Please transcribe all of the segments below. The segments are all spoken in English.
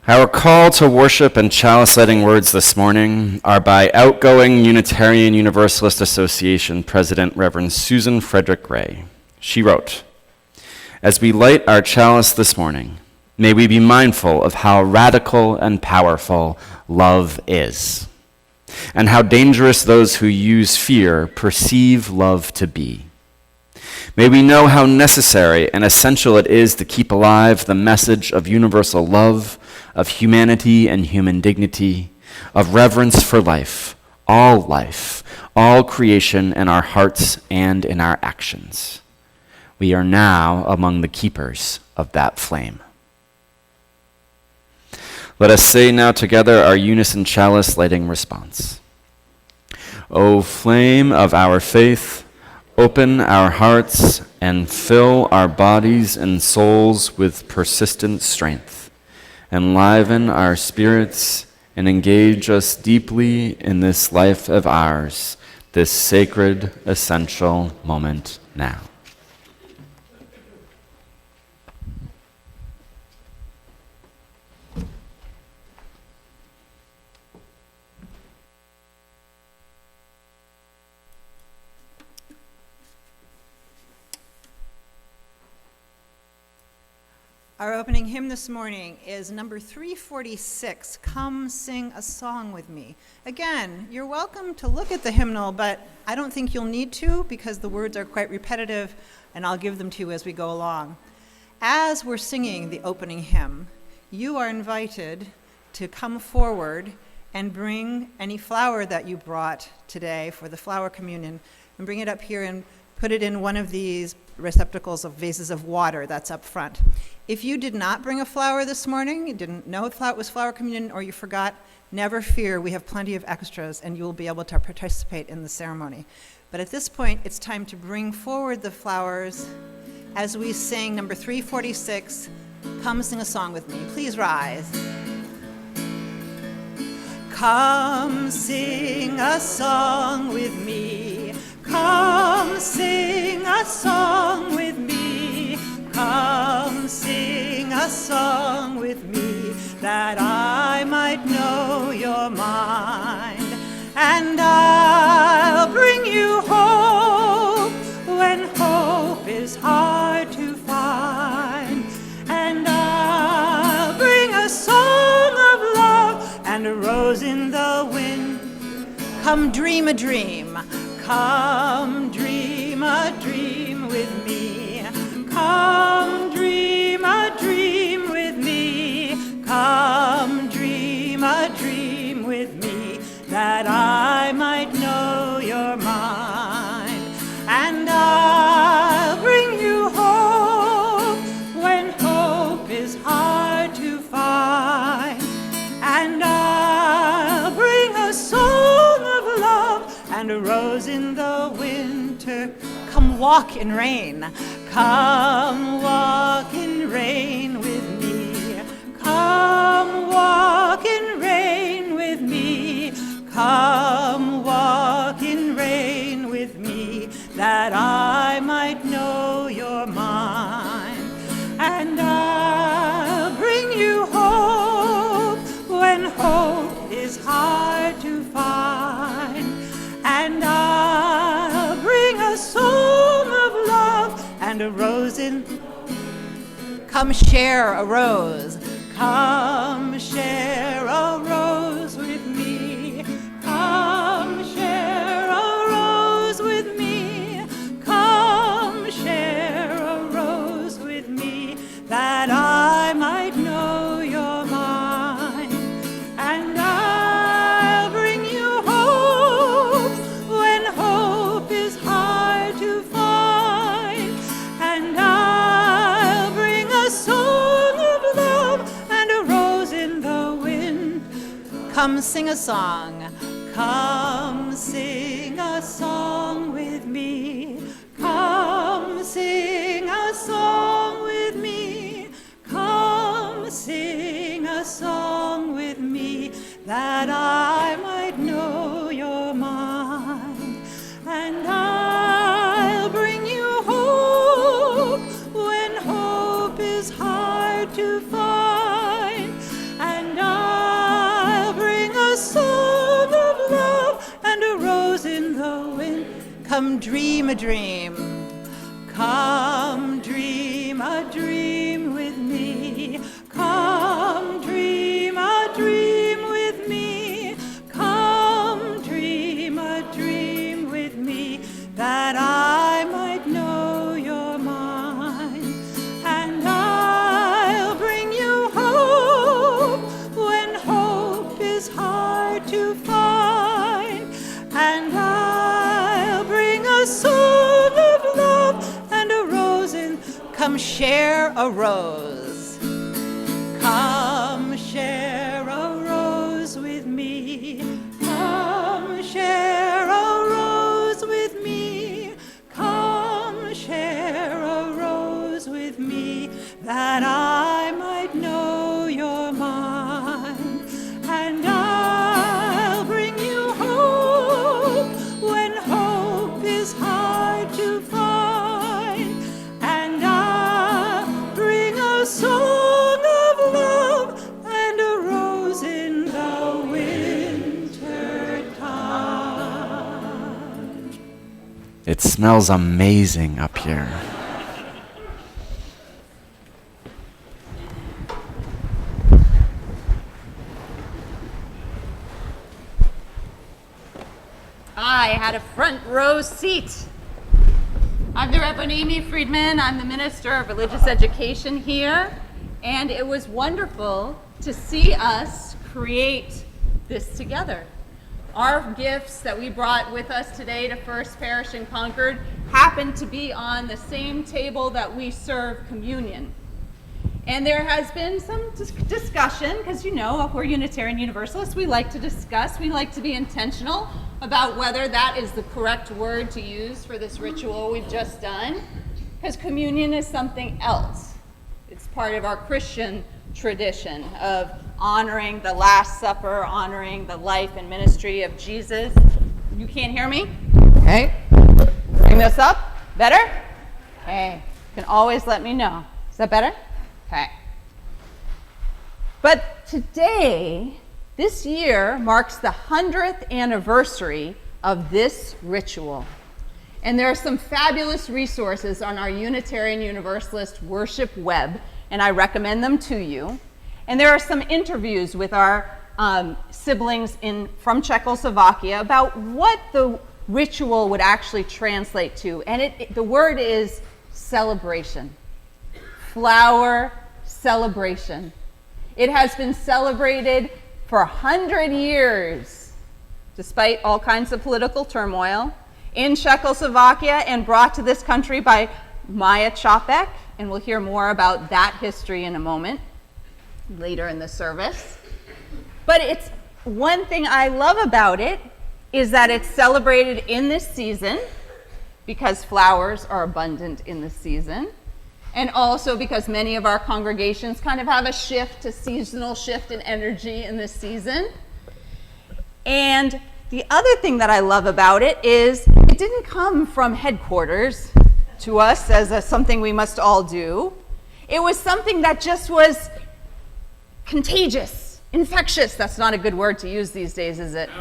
Our call to worship and chalice-lighting words this morning are by outgoing Unitarian Universalist Association President Reverend Susan Frederick Ray. She wrote, "As we light our chalice this morning, may we be mindful of how radical and powerful love is, and how dangerous those who use fear perceive love to be. May we know how necessary and essential it is to keep alive the message of universal love, of humanity and human dignity, of reverence for life, all creation in our hearts and in our actions. We are now among the keepers of that flame." Let us say now together our unison chalice lighting response. O flame of our faith, open our hearts and fill our bodies and souls with persistent strength. Enliven our spirits and engage us deeply in this life of ours, this sacred, essential moment now. Our opening hymn this morning is number 346, "Come Sing a Song with Me." Again, you're welcome to look at the hymnal, but I don't think you'll need to because the words are quite repetitive, and I'll give them to you as we go along. As we're singing the opening hymn, you are invited to come forward and bring any flower that you brought today for the flower communion, and bring it up here and put it in one of these receptacles of vases of water that's up front. If you did not bring a flower this morning, you didn't know it was flower communion, or you forgot, never fear, we have plenty of extras and you will be able to participate in the ceremony. But at this point, it's time to bring forward the flowers as we sing number 346, "Come Sing a Song with Me." Please rise. Come sing a song with me. Come sing a song with me. Come sing a song with me, that I might know your mind. And I'll bring you hope when hope is hard to find. And I'll bring a song of love and a rose in the wind. Come dream a dream. Come dream a dream with me. Come dream a dream with me. Come dream a dream with me, that I might know your mind. And I'll bring you hope when hope is hard to find. And I'll bring a song of love and a rose in the winter. Come walk in rain. Come walk in rain with me. Come walk in rain with me. Come walk in rain with me, that I might know your mind. And I'll bring you hope when hope is hard to find. And I'll bring a song of love and a rose in. Come share a rose. Come share a rose with me. Come share a rose with me. Come share a rose with me, that I might know your mind. And I'll bring you hope when hope is hard to find. And I'll bring a song of love and a rose in the wind. Come sing a song. Come sing a song with me. Come sing a song with me. Come sing a song with me, that I might know your mind. And I'll bring you hope when hope is hard to find. And Come dream a dream. Come dream a dream with me. Come dream a dream with me. Come dream a dream with me, that I might know you're mine. And I'll bring you hope when hope is hard to find. And I'll bring a song of love and a rose in. Come share a rose. Come share a rose with me. Come share a rose with me. Come share a rose with me, that I might know you're mine. And I'll bring you hope when hope is hard to find. And I'll bring a song of love and a rose in the winter time. It smells amazing up here. I had a front row seat. I'm the Reverend Amy Friedman. I'm the Minister of Religious Education here, and it was wonderful to see us create this together. Our gifts that we brought with us today to First Parish in Concord happened to be on the same table that we serve communion. And there has been some discussion, because you know, we're Unitarian Universalists, we like to discuss, we like to be intentional about whether that is the correct word to use for this ritual we've just done, because communion is something else. It's part of our Christian tradition of honoring the Last Supper, honoring the life and ministry of Jesus. You can't hear me? Okay. Bring this up. Better? Okay. You can always let me know. Is that better? Okay. But today, this year marks the 100th anniversary of this ritual. And there are some fabulous resources on our Unitarian Universalist worship web, and I recommend them to you. And there are some interviews with our siblings from Czechoslovakia about what the ritual would actually translate to. And the word is celebration. Flower celebration. It has been celebrated for 100 years, despite all kinds of political turmoil, in Czechoslovakia, and brought to this country by Maya Čapek, and we'll hear more about that history in a moment, later in the service. But it's one thing I love about it is that it's celebrated in this season, because flowers are abundant in this season, and also because many of our congregations kind of have a seasonal shift in energy in this season. And the other thing that I love about it is it didn't come from headquarters to us as something we must all do. It was something that just was contagious, infectious. That's not a good word to use these days, is it?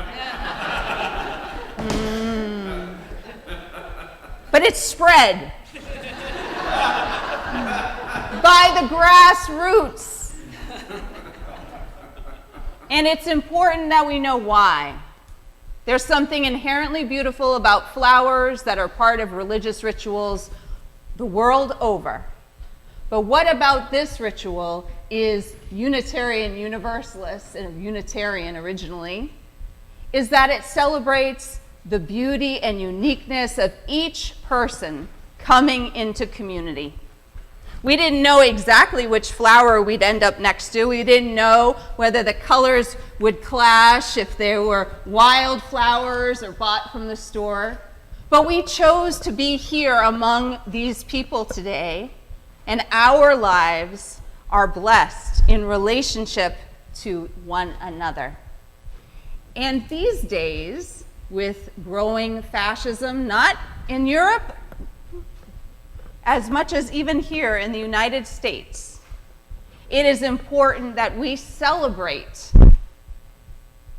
But it spread by the grassroots. And it's important that we know why. There's something inherently beautiful about flowers that are part of religious rituals the world over. But what about this ritual is Unitarian Universalist, and Unitarian originally, is that it celebrates the beauty and uniqueness of each person coming into community. We didn't know exactly which flower we'd end up next to. We didn't know whether the colors would clash, if they were wild flowers or bought from the store. But we chose to be here among these people today, and our lives are blessed in relationship to one another. And these days, with growing fascism, not in Europe, as much as even here in the United States, it is important that we celebrate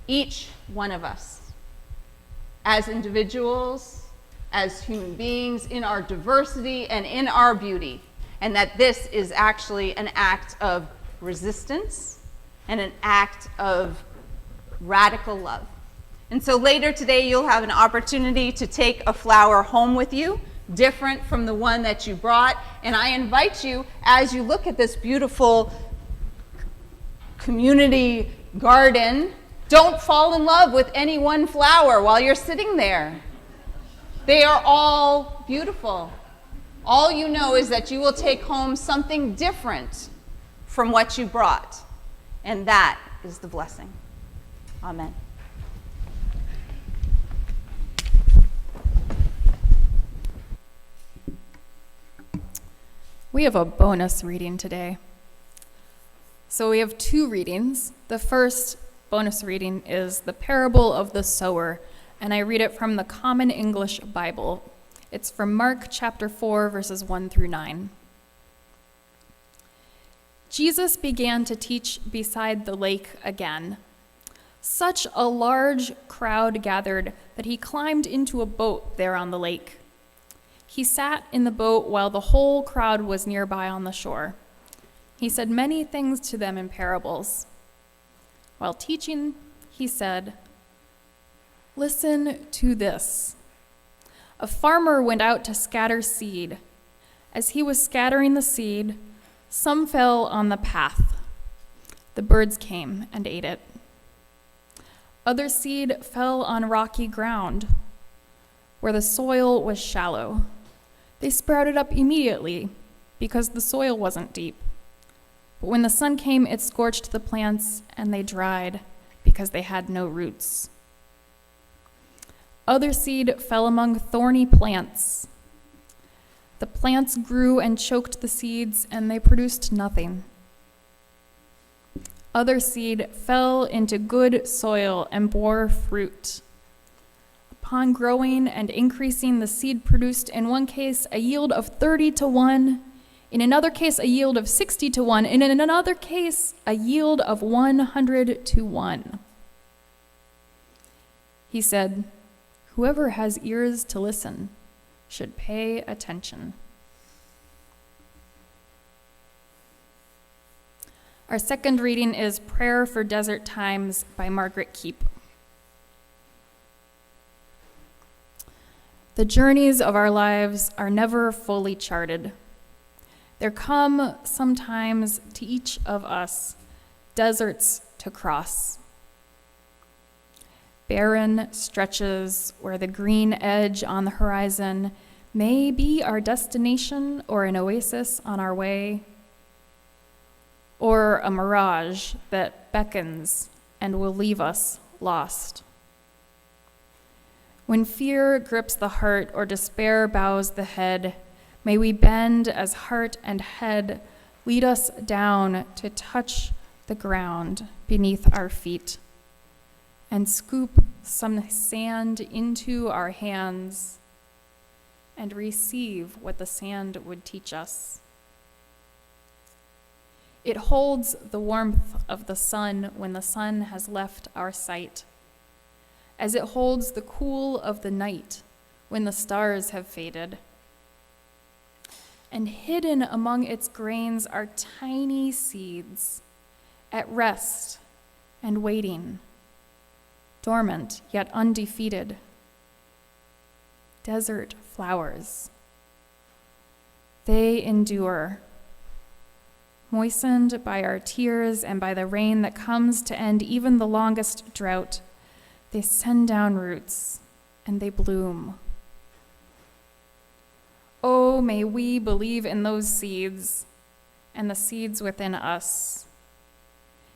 each one of us as individuals, as human beings, in our diversity and in our beauty, and that this is actually an act of resistance and an act of radical love. And so later today, you'll have an opportunity to take a flower home with you, different from the one that you brought. And I invite you, as you look at this beautiful community garden, don't fall in love with any one flower while you're sitting there. They are all beautiful. All you know is that you will take home something different from what you brought. And that is the blessing. Amen. We have a bonus reading today. So we have two readings. The first bonus reading is the parable of the sower, and I read it from the Common English Bible. It's from Mark chapter 4, verses 1 through 9. Jesus began to teach beside the lake again. Such a large crowd gathered that he climbed into a boat there on the lake. He sat in the boat while the whole crowd was nearby on the shore. He said many things to them in parables. While teaching, he said, "Listen to this. A farmer went out to scatter seed. As he was scattering the seed, some fell on the path. The birds came and ate it. Other seed fell on rocky ground, where the soil was shallow. They sprouted up immediately because the soil wasn't deep. But when the sun came, it scorched the plants, and they dried because they had no roots. Other seed fell among thorny plants. The plants grew and choked the seeds, and they produced nothing. Other seed fell into good soil and bore fruit. Upon growing and increasing, the seed produced in one case a yield of 30 to 1, in another case a yield of 60 to 1, and in another case a yield of 100 to 1. He said, "Whoever has ears to listen should pay attention." Our second reading is Prayer for Desert Times by Margaret Keep. The journeys of our lives are never fully charted. There come sometimes to each of us deserts to cross. Barren stretches where the green edge on the horizon may be our destination or an oasis on our way, or a mirage that beckons and will leave us lost. When fear grips the heart or despair bows the head, may we bend as heart and head lead us down to touch the ground beneath our feet and scoop some sand into our hands and receive what the sand would teach us. It holds the warmth of the sun when the sun has left our sight, as it holds the cool of the night when the stars have faded. And hidden among its grains are tiny seeds, at rest and waiting, dormant yet undefeated. Desert flowers. They endure, moistened by our tears and by the rain that comes to end even the longest drought. They send down roots and they bloom. Oh, may we believe in those seeds and the seeds within us.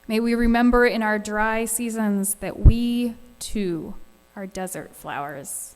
May we remember in our dry seasons that we, too, are desert flowers.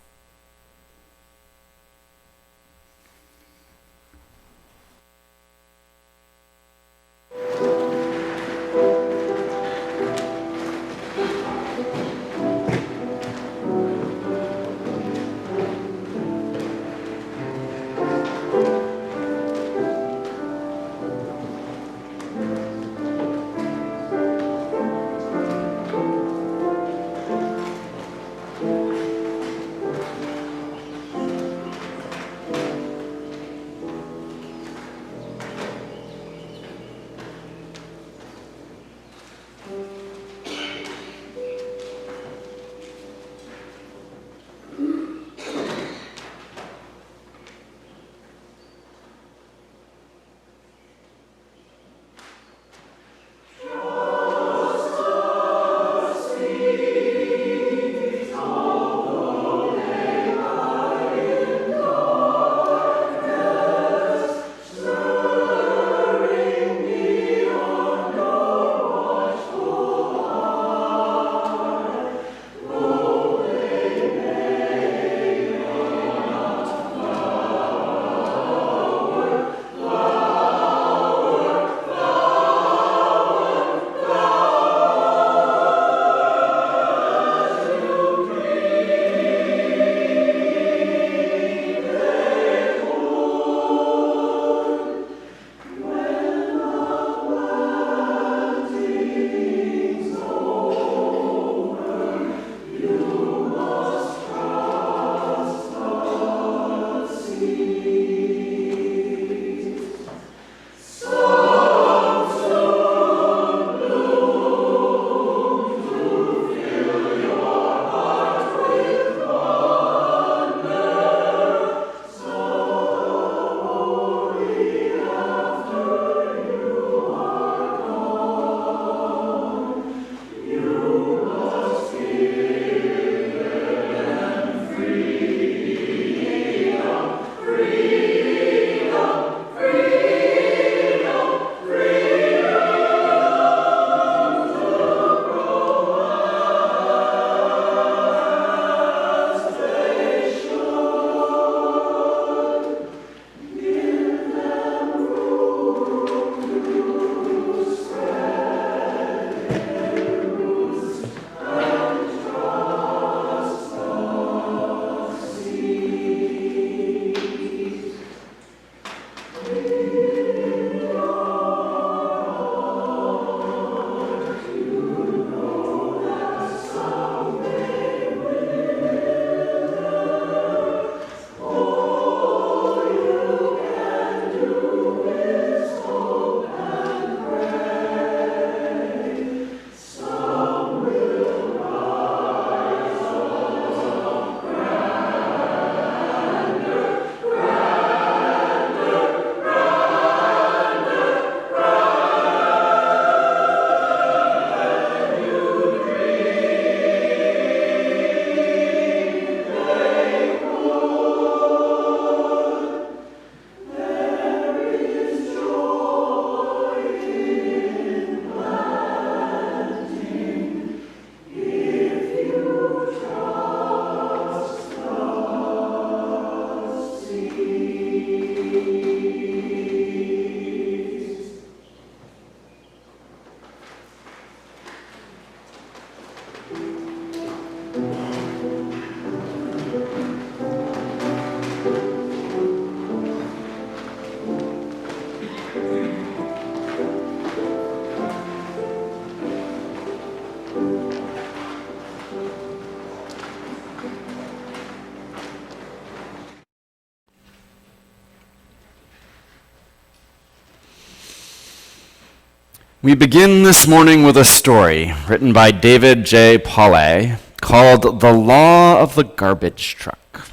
We begin this morning with a story written by David J. Paulet called The Law of the Garbage Truck.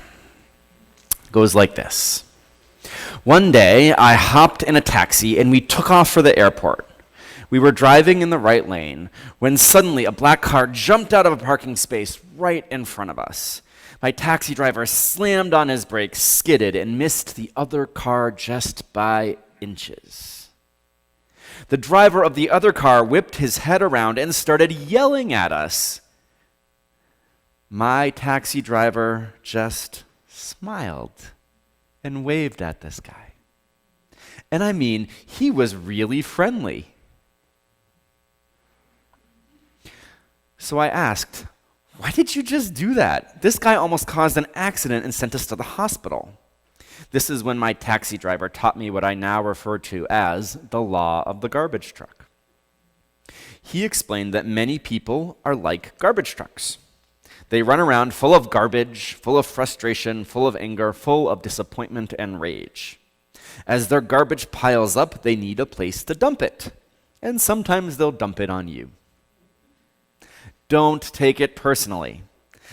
It goes like this. One day, I hopped in a taxi and we took off for the airport. We were driving in the right lane when suddenly a black car jumped out of a parking space right in front of us. My taxi driver slammed on his brakes, skidded, and missed the other car just by inches. The driver of the other car whipped his head around and started yelling at us. My taxi driver just smiled and waved at this guy. And I mean, he was really friendly. So I asked, why did you just do that? This guy almost caused an accident and sent us to the hospital. This is when my taxi driver taught me what I now refer to as the law of the garbage truck. He explained that many people are like garbage trucks. They run around full of garbage, full of frustration, full of anger, full of disappointment and rage. As their garbage piles up, they need a place to dump it. And sometimes they'll dump it on you. Don't take it personally.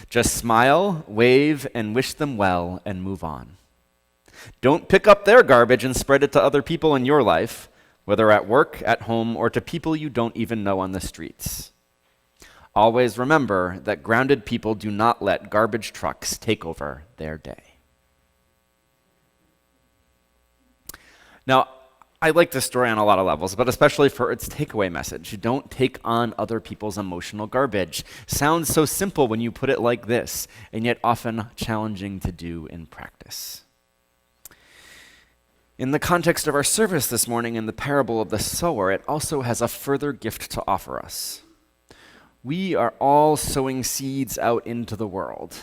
Just smile, wave, and wish them well, and move on. Don't pick up their garbage and spread it to other people in your life, whether at work, at home, or to people you don't even know on the streets. Always remember that grounded people do not let garbage trucks take over their day. Now, I like this story on a lot of levels, but especially for its takeaway message. Don't take on other people's emotional garbage. Sounds so simple when you put it like this, and yet often challenging to do in practice. In the context of our service this morning in the parable of the sower, it also has a further gift to offer us. We are all sowing seeds out into the world.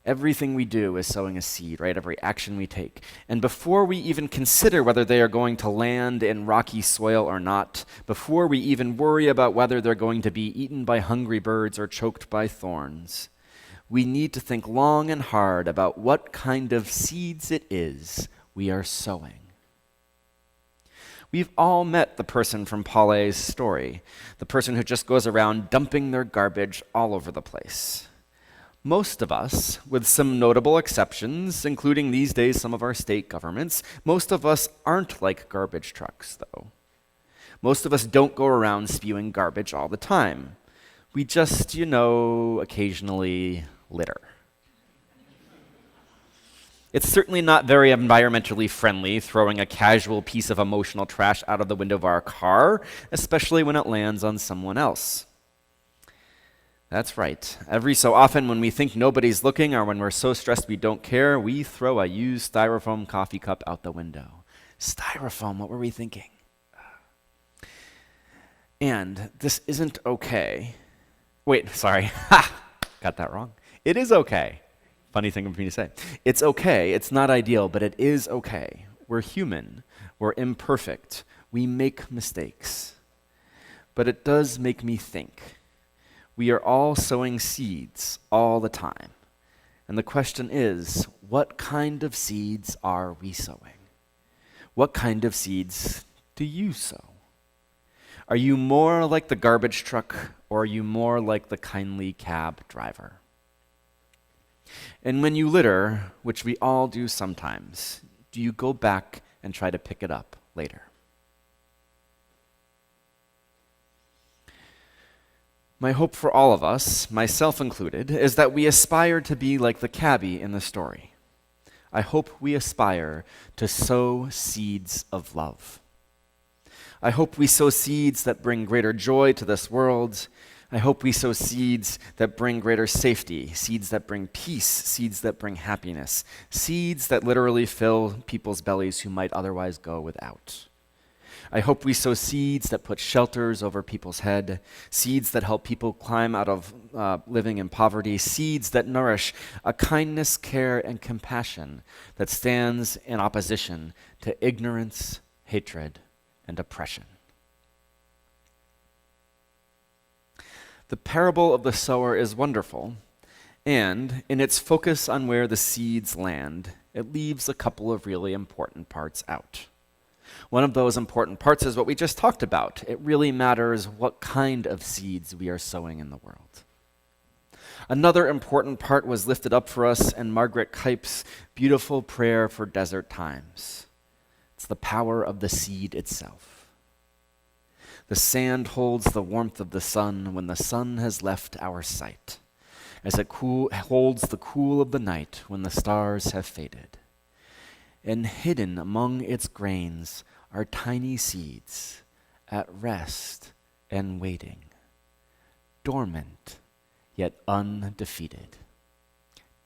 Everything we do is sowing a seed, right? Every action we take. And before we even consider whether they are going to land in rocky soil or not, before we even worry about whether they're going to be eaten by hungry birds or choked by thorns, we need to think long and hard about what kind of seeds it is we are sowing. We've all met the person from Paulet's story, the person who just goes around dumping their garbage all over the place. Most of us, with some notable exceptions, including these days some of our state governments, most of us aren't like garbage trucks, though. Most of us don't go around spewing garbage all the time. We just, occasionally litter. It's certainly not very environmentally friendly throwing a casual piece of emotional trash out of the window of our car, especially when it lands on someone else. That's right. Every so often when we think nobody's looking or when we're so stressed we don't care, we throw a used styrofoam coffee cup out the window. Styrofoam, what were we thinking? And this isn't okay. Wait, sorry. Ha! Got that wrong. It is okay. Funny thing for me to say. It's okay. It's not ideal, but it is okay. We're human. We're imperfect. We make mistakes. But it does make me think. We are all sowing seeds all the time. And the question is, what kind of seeds are we sowing? What kind of seeds do you sow? Are you more like the garbage truck, or are you more like the kindly cab driver? And when you litter, which we all do sometimes, do you go back and try to pick it up later? My hope for all of us, myself included, is that we aspire to be like the cabbie in the story. I hope we aspire to sow seeds of love. I hope we sow seeds that bring greater joy to this world. I hope we sow seeds that bring greater safety, seeds that bring peace, seeds that bring happiness, seeds that literally fill people's bellies who might otherwise go without. I hope we sow seeds that put shelters over people's head, seeds that help people climb out of living in poverty, seeds that nourish a kindness, care, and compassion that stands in opposition to ignorance, hatred, and oppression. The parable of the sower is wonderful, and in its focus on where the seeds land, it leaves a couple of really important parts out. One of those important parts is what we just talked about. It really matters what kind of seeds we are sowing in the world. Another important part was lifted up for us in Margaret Kipe's beautiful prayer for desert times. It's the power of the seed itself. The sand holds the warmth of the sun when the sun has left our sight, as it holds the cool of the night when the stars have faded. And hidden among its grains are tiny seeds, at rest and waiting, dormant yet undefeated.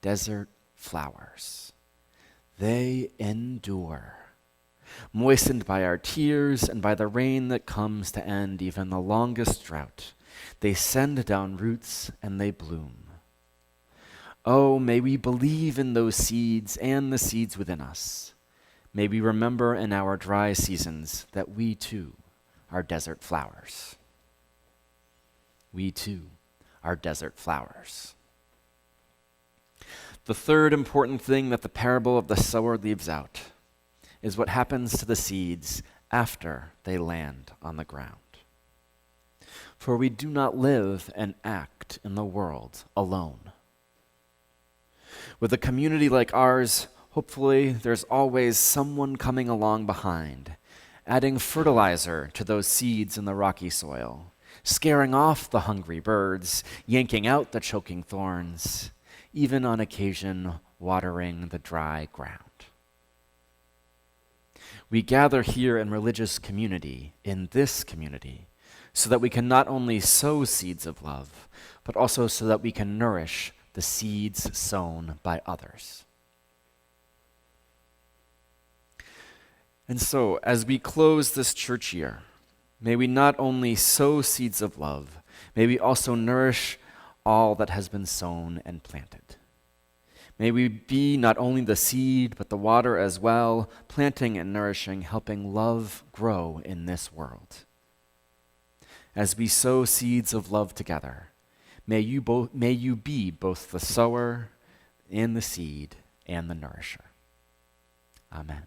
Desert flowers. They endure, moistened by our tears and by the rain that comes to end even the longest drought. They send down roots and they bloom. Oh, may we believe in those seeds and the seeds within us. May we remember in our dry seasons that we too are desert flowers. We too are desert flowers. The third important thing that the parable of the sower leaves out is what happens to the seeds after they land on the ground. For we do not live and act in the world alone. With a community like ours, hopefully there's always someone coming along behind, adding fertilizer to those seeds in the rocky soil, scaring off the hungry birds, yanking out the choking thorns, even on occasion watering the dry ground. We gather here in religious community, in this community, so that we can not only sow seeds of love, but also so that we can nourish the seeds sown by others. And so, as we close this church year, may we not only sow seeds of love, may we also nourish all that has been sown and planted. May we be not only the seed, but the water as well, planting and nourishing, helping love grow in this world. As we sow seeds of love together, may you be both the sower and the seed and the nourisher. Amen.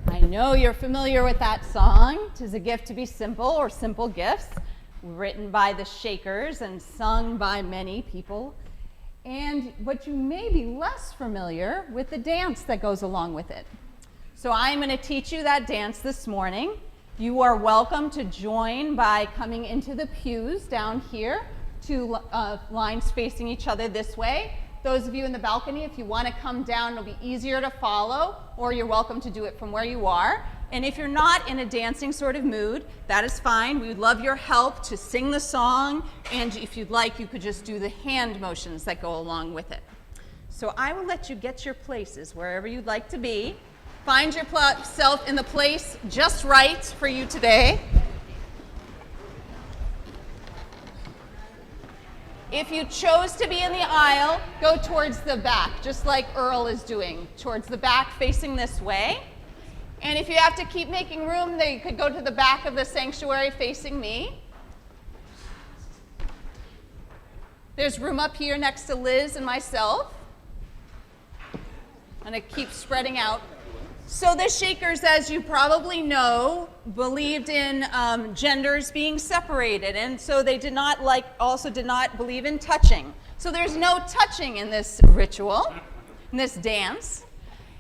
I know you're familiar with that song, "'Tis a Gift to be Simple" or "Simple Gifts," written by the Shakers and sung by many people. But you may be less familiar with the dance that goes along with it. So I'm going to teach you that dance this morning. You are welcome to join by coming into the pews down here, two lines facing each other this way. Those of you in the balcony, if you want to come down, it'll be easier to follow, or you're welcome to do it from where you are. And if you're not in a dancing sort of mood, that is fine. We would love your help to sing the song, and if you'd like, you could just do the hand motions that go along with it. So I will let you get your places wherever you'd like to be. Find yourself in the place just right for you today. If you chose to be in the aisle, go towards the back, just like Earl is doing, towards the back facing this way. And if you have to keep making room, then you could go to the back of the sanctuary facing me. There's room up here next to Liz and myself. And it keeps spreading out. So the Shakers, as you probably know, believed in genders being separated, and so they also did not believe in touching. So there's no touching in this ritual, in this dance.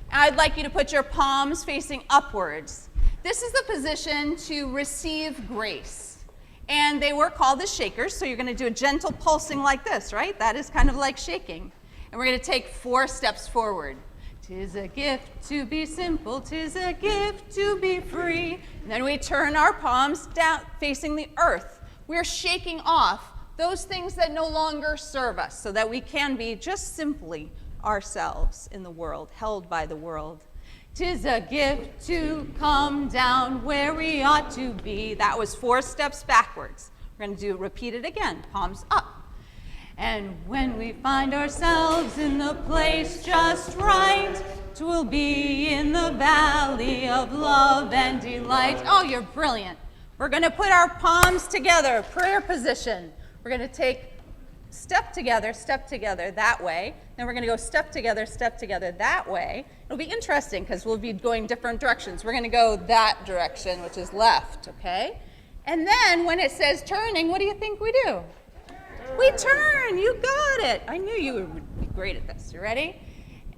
I'd like you to put your palms facing upwards. This is the position to receive grace. And they were called the shakers, so you're going to do a gentle pulsing like this, right? That is kind of like shaking. And we're going to take 4 steps forward. 'Tis a gift to be simple, 'tis a gift to be free. And then we turn our palms down, facing the earth. We're shaking off those things that no longer serve us so that we can be just simply ourselves in the world, held by the world. 'Tis a gift to come down where we ought to be. That was 4 steps backwards. We're going to repeat it again, palms up. And when we find ourselves in the place just right, 'twill be in the valley of love and delight. Oh, you're brilliant. We're going to put our palms together, prayer position. We're going to take step together that way. Then we're going to go step together that way. It'll be interesting because we'll be going different directions. We're going to go that direction, which is left, okay? And then when it says turning, what do you think we do? We turn. You got it. I knew you would be great at this. You ready?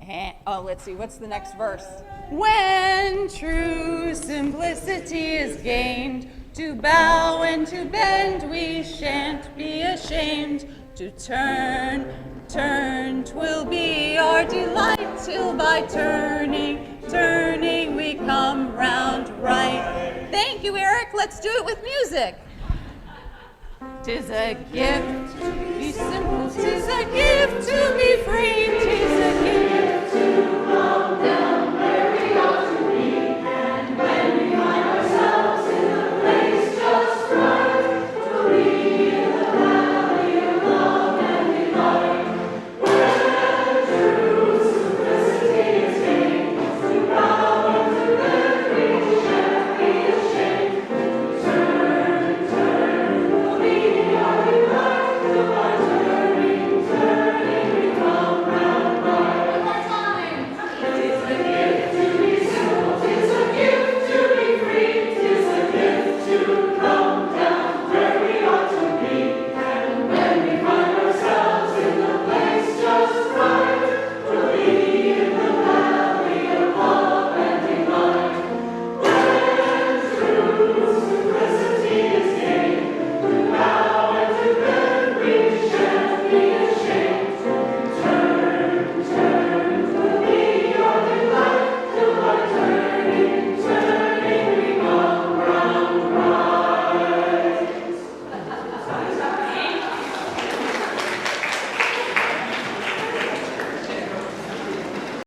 And, let's see. What's the next verse? When true simplicity is gained, to bow and to bend we shan't be ashamed. To turn, 'twill be our delight, till by turning we come round right. Thank you, Eric. Let's do it with music. 'Tis a gift to be simple, 'tis a gift to be free, 'tis a gift